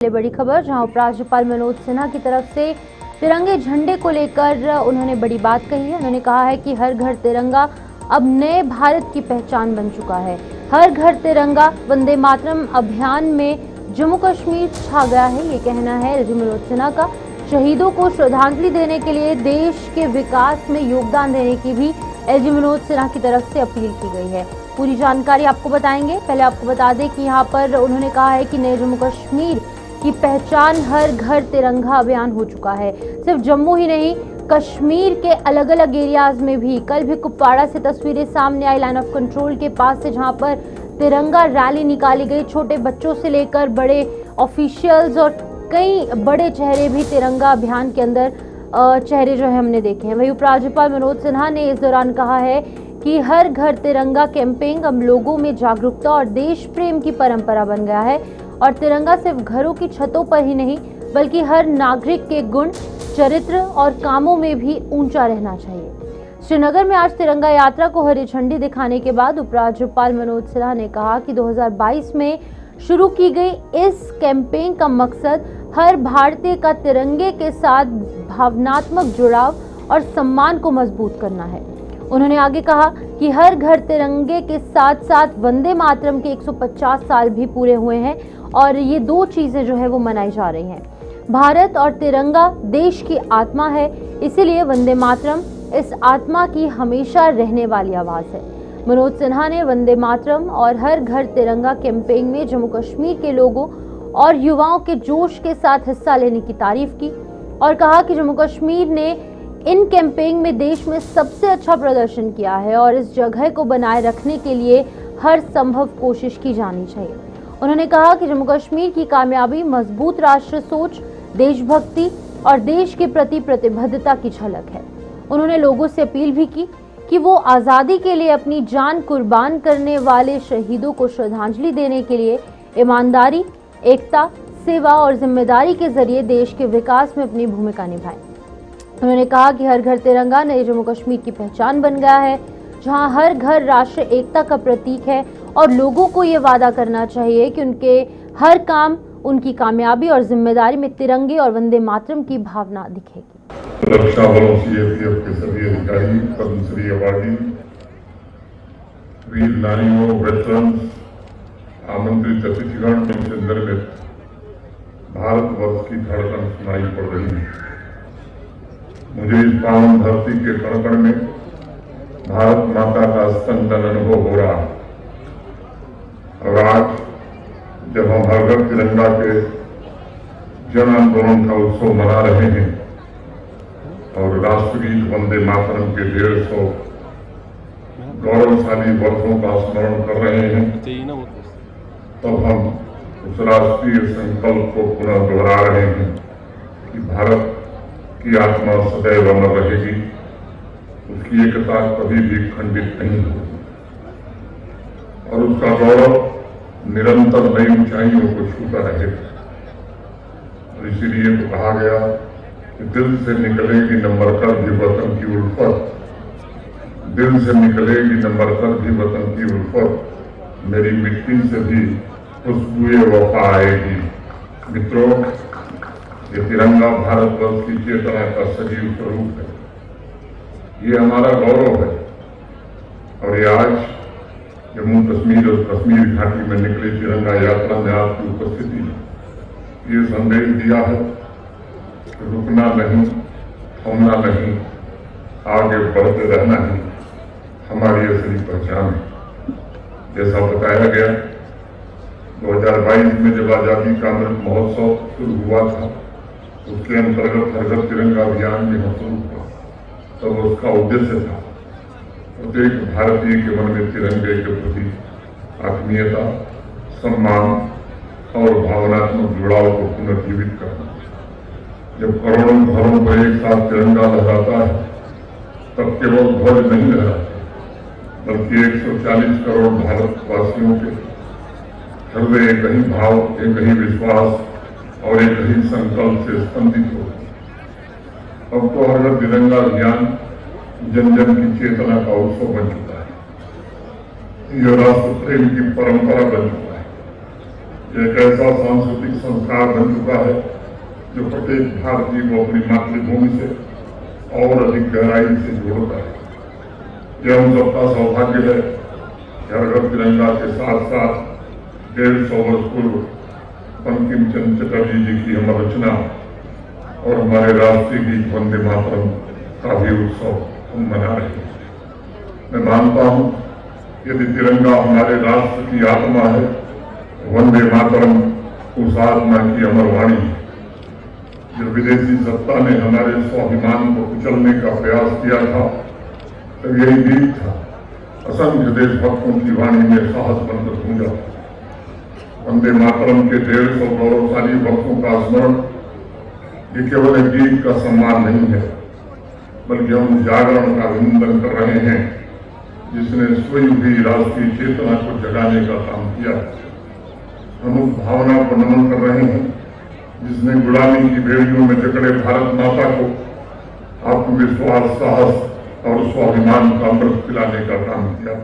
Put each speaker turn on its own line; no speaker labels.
बड़ी खबर जहां उपराज्यपाल मनोज सिन्हा की तरफ से तिरंगे झंडे को लेकर उन्होंने बड़ी बात कही है। उन्होंने कहा है कि हर घर तिरंगा अब नए भारत की पहचान बन चुका है। हर घर तिरंगा वंदे मातरम अभियान में जम्मू कश्मीर छा गया है, ये कहना है एलजी मनोज सिन्हा का। शहीदों को श्रद्धांजलि देने के लिए देश के विकास में योगदान देने की भी एलजी मनोज सिन्हा की तरफ से अपील की गई है। पूरी जानकारी आपको बताएंगे। पहले आपको बता दें कि यहाँ पर उन्होंने कहा है कि नए जम्मू कश्मीर की पहचान हर घर तिरंगा अभियान हो चुका है। सिर्फ जम्मू ही नहीं, कश्मीर के अलग अलग एरियाज में भी। कल भी कुपवाड़ा से तस्वीरें सामने आई लाइन ऑफ कंट्रोल के पास से, जहां पर तिरंगा रैली निकाली गई। छोटे बच्चों से लेकर बड़े ऑफिशियल्स और कई बड़े चेहरे भी तिरंगा अभियान के अंदर चेहरे जो है हमने देखे हैं। वही उपराज्यपाल मनोज सिन्हा ने इस दौरान कहा है कि हर घर तिरंगा कैंपेन अब लोगों में जागरूकता और देश प्रेम की परंपरा बन गया है और तिरंगा सिर्फ घरों की छतों पर ही नहीं बल्कि हर नागरिक के गुण, चरित्र और कामों में भी ऊंचा रहना चाहिए। श्रीनगर में आज तिरंगा यात्रा को हरी झंडी दिखाने के बाद उपराज्यपाल मनोज सिन्हा ने कहा कि 2022 में शुरू की गई इस कैंपेन का मकसद हर भारतीय का तिरंगे के साथ भावनात्मक जुड़ाव और सम्मान को मजबूत करना है। उन्होंने आगे कहा कि हर घर तिरंगे के साथ साथ वंदे मातरम के 150 साल भी पूरे हुए हैं और ये दो चीजें जो है वो मनाई जा रही हैं। भारत और तिरंगा देश की आत्मा है, इसीलिए वंदे मातरम इस आत्मा की हमेशा रहने वाली आवाज है। मनोज सिन्हा ने वंदे मातरम और हर घर तिरंगा कैंपेन में जम्मू कश्मीर के लोगों और युवाओं के जोश के साथ हिस्सा लेने की तारीफ की और कहा कि जम्मू कश्मीर ने इन कैंपेन में देश में सबसे अच्छा प्रदर्शन किया है और इस जगह को बनाए रखने के लिए हर संभव कोशिश की जानी चाहिए। उन्होंने कहा कि जम्मू कश्मीर की कामयाबी मजबूत राष्ट्र सोच, देशभक्ति और देश के प्रति प्रतिबद्धता की झलक है। उन्होंने लोगों से अपील भी की कि वो आज़ादी के लिए अपनी जान कुर्बान करने वाले शहीदों को श्रद्धांजलि देने के लिए ईमानदारी, एकता, सेवा और जिम्मेदारी के जरिए देश के विकास में अपनी भूमिका निभाएं। उन्होंने कहा कि हर घर तिरंगा नए जम्मू कश्मीर की पहचान बन गया है, जहां हर घर राष्ट्रीय एकता का प्रतीक है और लोगों को ये वादा करना चाहिए कि उनके हर काम, उनकी कामयाबी और जिम्मेदारी में तिरंगे और वंदे मातरम की भावना दिखेगी।
रक्षा बलों सीआरपीएफ के सभी अधिकारी, पद्मश्री अवार्डी, वीर नारियों, वेटरन्स, आमंत्रित अतिथिगण से निर्मित भारतवर्ष की धड़कन सुनाई पड़ रही है। मुझे इस पावन धरती के कण कण में भारत माता का स्पंदन अनुभव हो रहा है और आज जब हम हर घर तिरंगा के जन आंदोलन का उत्सव मना रहे हैं और राष्ट्रगीत वंदे मातरम के 150 गौरवशाली वर्षों का स्मरण कर रहे हैं, तब हम उस राष्ट्रीय संकल्प को पुनः दोहरा रहे हैं कि भारत की आत्मा सदैव अमर रहेगी, उसकी एकता कभी भी खंडित नहीं होगी और उसका गौरव निरंतर नई ऊंचाइयों को छूता रहेगा। और इसीलिए तो कहा गया कि दिल से निकलेगी न मरकर भी वतन की उल्फत, दिल से निकलेगी न मरकर भी वतन की उल्फत, मेरी मिट्टी से भी खुशबुए वफा आएगी। मित्रों, ये तिरंगा भारतवर्ष की चेतना का सजीव स्वरूप है, ये हमारा गौरव है और ये आज जम्मू कश्मीर और कश्मीर घाटी में निकली तिरंगा यात्रा में आपकी उपस्थिति ने ये संदेश दिया है कि रुकना नहीं, थमना नहीं, आगे बढ़ते रहना ही हमारी असली पहचान है। जैसा बताया गया, 2022 में जब आजादी का अमृत महोत्सव शुरू हुआ था, उसके अंतर्गत हर घर तिरंगा अभियान जब शुरू हुआ तब उसका उद्देश्य था प्रत्येक भारतीय के मन में तिरंगे के प्रति आत्मीयता, सम्मान और भावनात्मक जुड़ाव को पुनर्जीवित करना। जब करोड़ों घरों पर एक साथ तिरंगा लहराता है तब केवल ध्वज नहीं लहराते बल्कि 140 करोड़ भारतवासियों के हृदय एक ही भाव, एक ही विश्वास और एक ही संकल्प से स्पंदित होती। अब तो हर घर तिरंगा अभियान जन जन की चेतना का उत्सव बन चुका है, यह राष्ट्र प्रेम की परंपरा बन चुका है। एक ऐसा सांस्कृतिक संस्कार बन चुका है जो प्रत्येक भारतीय को अपनी मातृभूमि से और अधिक गहराई से जोड़ता है। यह हम सबका सौभाग्य है कि हर घर तिरंगा के साथ साथ 150 वर्ष पूर्व बंकिम चंद्र चटर्जी जी की अमर रचना और हमारे राष्ट्रीय गीत वंदे मातरम का भी उत्सव हम मना रहे हैं। मैं मानता हूं यदि तिरंगा हमारे राष्ट्र की आत्मा है, वंदे मातरम उस आत्मा की अमर वाणी है। जब विदेशी सत्ता ने हमारे स्वाभिमान को कुचलने का प्रयास किया था तब यही गीत था असंख्य देशभक्तों की वाणी में साहस बनकर गूंजा। वंदे मातरम के 150 गौरवशाली वर्षों का स्मरण ये केवल एक गीत का सम्मान नहीं है, बल्कि हम जागरण का अभिनंदन कर रहे हैं जिसने स्वयं भी राष्ट्रीय चेतना को जगाने का काम किया। हम उस भावना को नमन कर रहे हैं जिसने गुलामी की बेड़ियों में जकड़े भारत माता को आत्मविश्वास, साहस और स्वाभिमान का अमृत पिलाने का काम किया।